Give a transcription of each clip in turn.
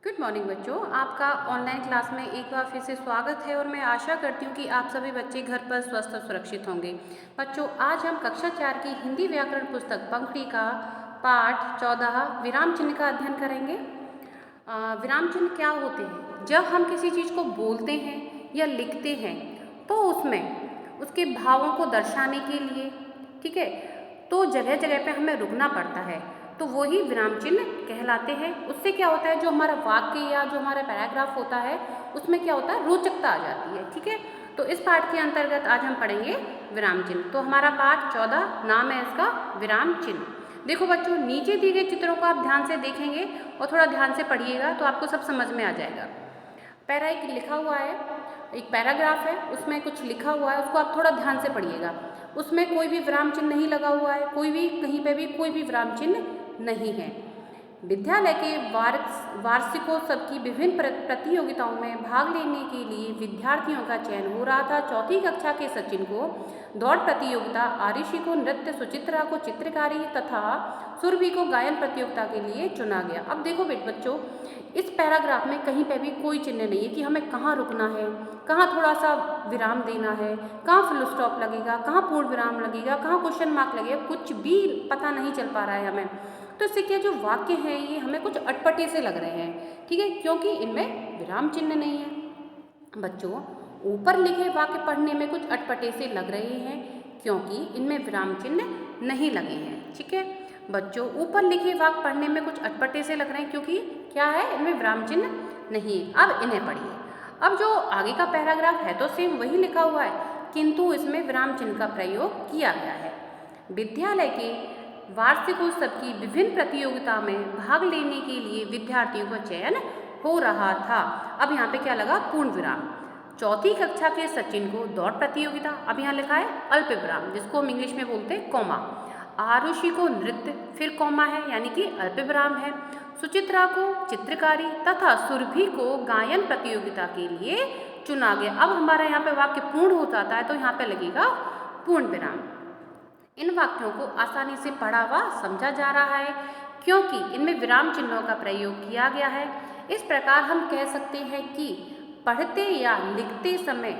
Good morning बच्चों, आपका online class में एक बार फिर से स्वागत है और मैं आशा करती हूँ कि आप सभी बच्चे घर पर स्वस्थ और सुरक्षित होंगे। बच्चों, आज हम कक्षा 4 की हिंदी व्याकरण पुस्तक पंक्ति का पाठ 14 विराम चिन्ह का अध्ययन करेंगे। विराम चिन्ह क्या होते हैं? जब हम किसी चीज़ को बोलते हैं या लिखते हैं तो उसमें उसके भावों को दर्शाने के लिए, ठीक है, तो जगह जगह पे हमें रुकना पड़ता है, तो वही विराम चिन्ह कहलाते हैं। उससे क्या होता है, जो हमारा वाक्य या जो हमारा पैराग्राफ होता है उसमें क्या होता है, रोचकता आ जाती है। ठीक है, तो इस पाठ के अंतर्गत आज हम पढ़ेंगे विराम चिन्ह। तो हमारा पाठ 14 नाम है इसका विराम चिन्ह। देखो बच्चों, नीचे दिए गए चित्रों को आप ध्यान से देखेंगे और थोड़ा ध्यान से पढ़िएगा तो आपको सब समझ में आ जाएगा। पैरा एक लिखा हुआ है, एक पैराग्राफ है, उसमें कुछ लिखा हुआ है, उसको आप थोड़ा ध्यान से पढ़िएगा। उसमें कोई भी विराम चिन्ह नहीं लगा हुआ है, कोई भी कहीं पे भी कोई भी विराम चिन्ह नहीं है। विद्यालय के वार्षिकोत्सव की विभिन्न प्रतियोगिताओं में भाग लेने के लिए विद्यार्थियों का चयन हो रहा था। चौथी कक्षा के सचिन को दौड़ प्रतियोगिता, आरुषि को नृत्य, सुचित्रा को चित्रकारी तथा सुरभि को गायन प्रतियोगिता के लिए चुना गया। अब देखो बच्चों, इस पैराग्राफ में कहीं पे भी कोई चिन्ह नहीं है कि हमें कहाँ रुकना है, कहाँ थोड़ा सा विराम देना है, कहाँ फुल स्टॉप लगेगा, कहाँ पूर्ण विराम लगेगा, कहाँ क्वेश्चन मार्क लगेगा, कुछ भी पता नहीं चल पा रहा है हमें। तो इससे क्या, जो वाक्य हैं ये हमें कुछ अटपटे से लग रहे हैं, ठीक है, क्योंकि इनमें विराम चिन्ह नहीं है। बच्चों, ऊपर लिखे वाक्य पढ़ने में कुछ अटपटे से लग रहे हैं क्योंकि इनमें विराम चिन्ह नहीं लगे हैं। ठीक है बच्चों, ऊपर लिखे वाक्य पढ़ने में कुछ अटपटे से लग रहे हैं क्योंकि क्या है, इनमें विराम चिन्ह नहीं है। अब इन्हें पढ़िए। अब जो आगे का पैराग्राफ है तो सेम वही लिखा हुआ है, किंतु इसमें विराम चिन्ह का प्रयोग किया गया है। विद्यालय के वार्षिकोत्सव की विभिन्न प्रतियोगिता में भाग लेने के लिए विद्यार्थियों का चयन हो रहा था। अब यहाँ पे क्या लगा, पूर्ण विराम। चौथी कक्षा के सचिन को दौड़ प्रतियोगिता, अब यहाँ लिखा है अल्प विराम, जिसको हम इंग्लिश में बोलते हैं कॉमा। आरुषि को नृत्य, फिर कॉमा है यानी कि अल्प विराम है। सुचित्रा को चित्रकारी तथा सुरभि को गायन प्रतियोगिता के लिए चुना गया। अब हमारा यहाँ पे वाक्य पूर्ण हो जाता है तो यहाँ पे लगेगा पूर्ण विराम। इन वाक्यों को आसानी से पढ़ा व समझा जा रहा है क्योंकि इनमें विराम चिन्हों का प्रयोग किया गया है। इस प्रकार हम कह सकते हैं कि पढ़ते या लिखते समय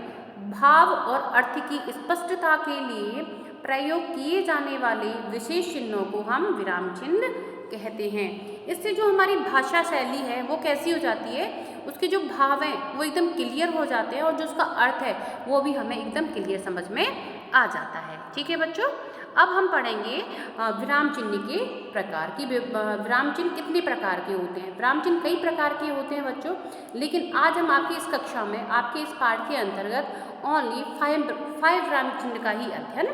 भाव और अर्थ की स्पष्टता के लिए प्रयोग किए जाने वाले विशेष चिन्हों को हम विराम चिन्ह कहते हैं। इससे जो हमारी भाषा शैली है वो कैसी हो जाती है, उसके जो भाव हैं वो एकदम क्लियर हो जाते हैं और जो उसका अर्थ है वो भी हमें एकदम क्लियर समझ में आ जाता है। ठीक है बच्चों, अब हम पढ़ेंगे विराम चिन्ह के प्रकार की। विराम चिन्ह कितने प्रकार के होते हैं? विराम चिन्ह कई प्रकार के होते हैं बच्चों, लेकिन आज हम आपकी इस कक्षा में आपके इस पाठ के अंतर्गत ओनली 5 विराम चिन्ह का ही अध्ययन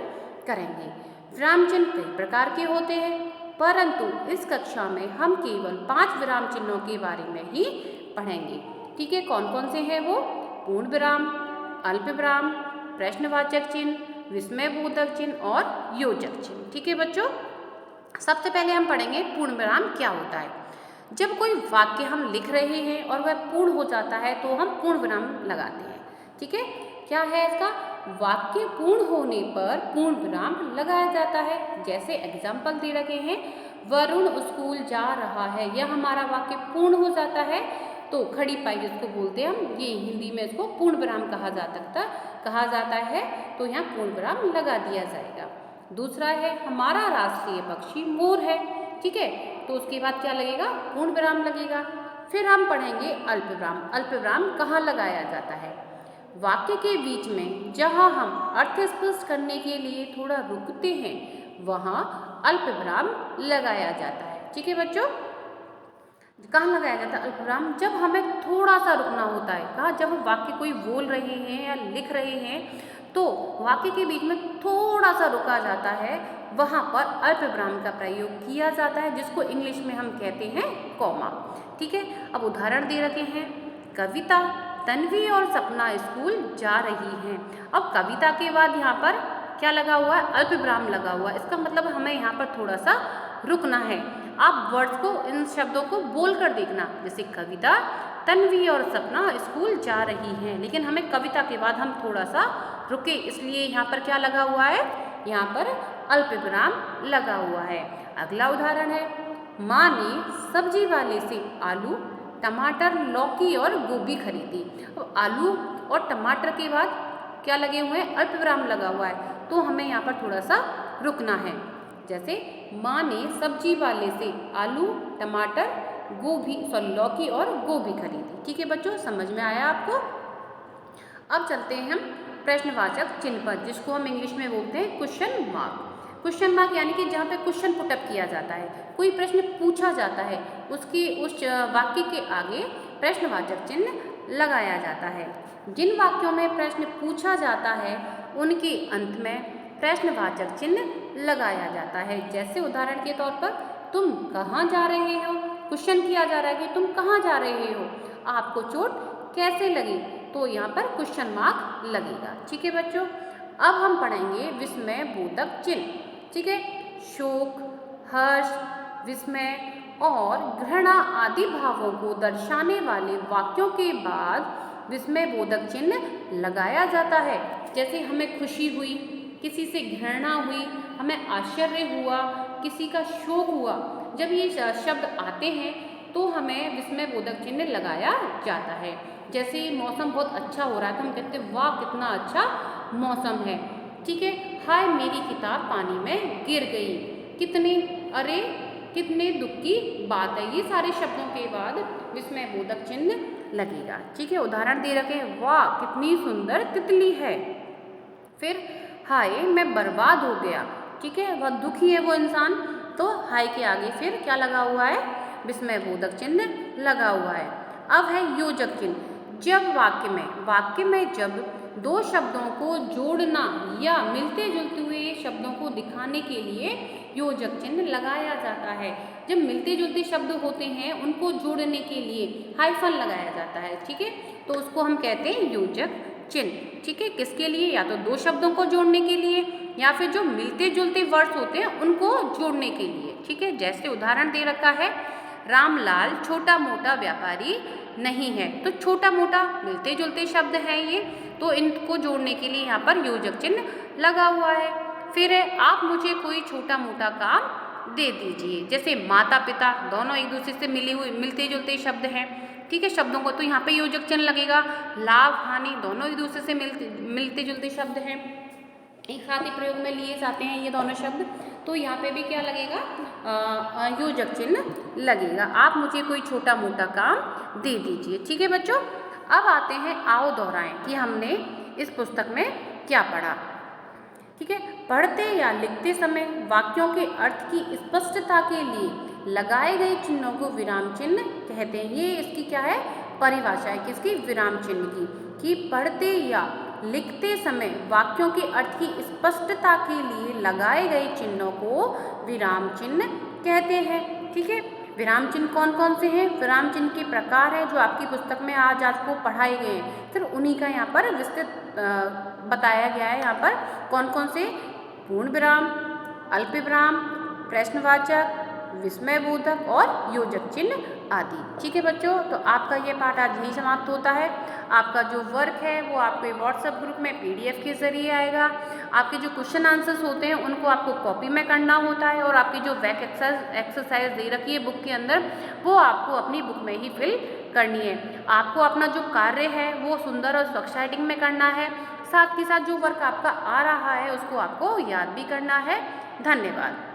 करेंगे। विराम चिन्ह कई प्रकार के होते हैं, परंतु इस कक्षा में हम केवल 5 विराम चिन्हों के बारे में ही पढ़ेंगे। ठीक है, कौन कौन से हैं वो? पूर्ण विराम, अल्प विराम, प्रश्नवाचक चिन्ह, विस्मयबोधक चिन्ह और योजक चिन्ह। ठीक है बच्चों, सबसे पहले हम पढ़ेंगे पूर्ण विराम क्या होता है। जब कोई वाक्य हम लिख रहे हैं और वह पूर्ण हो जाता है तो हम पूर्ण विराम लगाते हैं। ठीक है, क्या है इसका? वाक्य पूर्ण होने पर पूर्ण विराम लगाया जाता है। जैसे एग्जाम्पल दे रखे हैं, वरुण स्कूल जा रहा है, यह हमारा वाक्य पूर्ण हो जाता है तो खड़ी पाई जिसको बोलते हैं हम, ये हिंदी में इसको पूर्ण विराम कहा जाता है, तो यहाँ पूर्ण विराम लगा दिया जाएगा। दूसरा है, हमारा राष्ट्रीय पक्षी मोर है। ठीक है, तो उसके बाद क्या लगेगा? पूर्ण विराम लगेगा। फिर हम पढ़ेंगे अल्प विराम। अल्प विराम कहाँ लगाया जाता है? वाक्य के बीच में जहाँ हम अर्थ स्पष्ट करने के लिए थोड़ा रुकते हैं वहाँ अल्प विराम लगाया जाता है। ठीक है बच्चों, कहाँ लगाया जाता है अल्प विराम? जब हमें थोड़ा सा रुकना होता है। कहाँ? जब हम वाक्य कोई बोल रहे हैं या लिख रहे हैं तो वाक्य के बीच में थोड़ा सा रुका जाता है, वहाँ पर अल्प विराम का प्रयोग किया जाता है, जिसको इंग्लिश में हम कहते हैं कॉमा। ठीक है, अब उदाहरण दे रखे हैं, कविता, तन्वी और सपना स्कूल जा रही हैं। अब कविता के बाद यहाँ पर क्या लगा हुआ है? अल्प विराम लगा हुआ है। इसका मतलब हमें यहाँ पर थोड़ा सा रुकना है। आप वर्ड्स को, इन शब्दों को बोल कर देखना, जैसे कविता, तन्वी और सपना स्कूल जा रही हैं, लेकिन हमें कविता के बाद हम थोड़ा सा रुके, इसलिए यहाँ पर क्या लगा हुआ है? यहाँ पर अल्प विराम लगा हुआ है। अगला उदाहरण है, माँ ने सब्जी वाले से आलू टमाटर, लौकी और गोभी खरीदी। अब आलू और टमाटर के बाद क्या लगे हुए हैं, अल्पविराम लगा हुआ है, तो हमें यहाँ पर थोड़ा सा रुकना है। जैसे माँ ने सब्जी वाले से आलू, टमाटर, लौकी और गोभी खरीदी। ठीक है बच्चों, समझ में आया आपको? अब चलते हैं हम प्रश्नवाचक चिन्ह पर, जिसको हम इंग्लिश में बोलते हैं क्वेश्चन मार्क। क्वेश्चन मार्क यानी कि जहाँ पे क्वेश्चन पुटअप किया जाता है, कोई प्रश्न पूछा जाता है, उसके उस वाक्य के आगे प्रश्नवाचक चिन्ह लगाया जाता है। जिन वाक्यों में प्रश्न पूछा जाता है उनके अंत में प्रश्नवाचक चिन्ह लगाया जाता है। जैसे उदाहरण के तौर पर, तुम कहाँ जा रहे हो? क्वेश्चन किया जा रहा है कि तुम कहाँ जा रहे हो? आपको चोट कैसे लगी? तो यहाँ पर क्वेश्चन मार्क लगेगा। ठीक है बच्चों, अब हम पढ़ेंगे विस्मय बोधक चिन्ह। ठीक है, शोक, हर्ष, विस्मय और घृणा आदि भावों को दर्शाने वाले वाक्यों के बाद विस्मय बोधक चिन्ह लगाया जाता है। जैसे हमें खुशी हुई, किसी से घृणा हुई, हमें आश्चर्य हुआ, किसी का शोक हुआ, जब ये शब्द आते हैं तो हमें विस्मय बोधक चिन्ह लगाया जाता है। जैसे मौसम बहुत अच्छा हो रहा है तो हम कहते हैं वाह कितना अच्छा मौसम है। ठीक है, हाय मेरी किताब पानी में गिर गई, कितने, अरे कितने दुख की बात है, ये सारे शब्दों के बाद विस्मय बोधक चिन्ह लगेगा। ठीक है, उदाहरण दे रखे हैं, वाह कितनी सुंदर तितली है। फिर हाय मैं बर्बाद हो गया। ठीक है, बहुत दुखी है वो इंसान, तो हाय के आगे फिर क्या लगा हुआ है, विस्मय बोधक चिन्ह लगा हुआ है। अब है योजक चिन्ह। जब वाक्य में जब दो शब्दों को जोड़ना या मिलते जुलते हुए शब्दों को दिखाने के लिए योजक चिन्ह लगाया जाता है। जब मिलते जुलते शब्द होते हैं उनको जोड़ने के लिए हाइफन लगाया जाता है। ठीक है, तो उसको हम कहते हैं योजक चिन्ह। ठीक है, किसके लिए, या तो दो शब्दों को जोड़ने के लिए या फिर जो मिलते जुलते वर्ड्स होते हैं उनको जोड़ने के लिए। ठीक है, जैसे उदाहरण दे रखा है, रामलाल छोटा मोटा व्यापारी नहीं है, तो छोटा मोटा मिलते जुलते शब्द हैं ये, तो इनको जोड़ने के लिए यहाँ पर योजक चिन्ह लगा हुआ है। फिर है, आप मुझे कोई छोटा मोटा काम दे दीजिए। जैसे माता पिता दोनों एक दूसरे से मिलते जुलते शब्द हैं। ठीक है, शब्दों को तो यहाँ पे योजक चिन्ह लगेगा। लाभ हानि दोनों एक दूसरे से मिलते जुलते शब्द हैं, एक साथ ही प्रयोग में लिए जाते हैं ये दोनों शब्द, तो यहाँ पे भी क्या लगेगा, योजक चिन्ह लगेगा। आप मुझे कोई छोटा मोटा काम दे दीजिए। ठीक है बच्चों, अब आते हैं, आओ दोहराएं कि हमने इस पुस्तक में क्या पढ़ा। ठीक है, पढ़ते या लिखते समय वाक्यों के अर्थ की स्पष्टता के लिए लगाए गए चिन्हों को विराम चिन्ह कहते हैं। ये इसकी क्या है, परिभाषा है किसकी, विराम चिन्ह की, कि पढ़ते या लिखते समय वाक्यों के अर्थ की स्पष्टता के लिए लगाए गए चिन्हों को विराम चिन्ह कहते हैं। ठीक है, विराम चिन्ह कौन कौन से हैं, विराम चिन्ह के प्रकार हैं जो आपकी पुस्तक में आज आपको पढ़ाए गए हैं, फिर उन्हीं का यहाँ पर विस्तृत बताया गया है। यहाँ पर कौन कौन से, पूर्ण विराम, अल्प विराम, प्रश्नवाचक, विस्मय बोधक और योजक चिन्ह आदि। ठीक है बच्चों, तो आपका ये पाठ आज यही समाप्त होता है। आपका जो वर्क है वो आपके व्हाट्सएप ग्रुप में PDF के जरिए आएगा। आपके जो क्वेश्चन आंसर्स होते हैं उनको आपको कॉपी में करना होता है, और आपकी जो बैक एक्सरसाइज दे रखी है बुक के अंदर, वो आपको अपनी बुक में ही फिल करनी है। आपको अपना जो कार्य है वो सुंदर और स्वच्छ राइटिंग में करना है, साथ के साथ जो वर्क आपका आ रहा है उसको आपको याद भी करना है। धन्यवाद।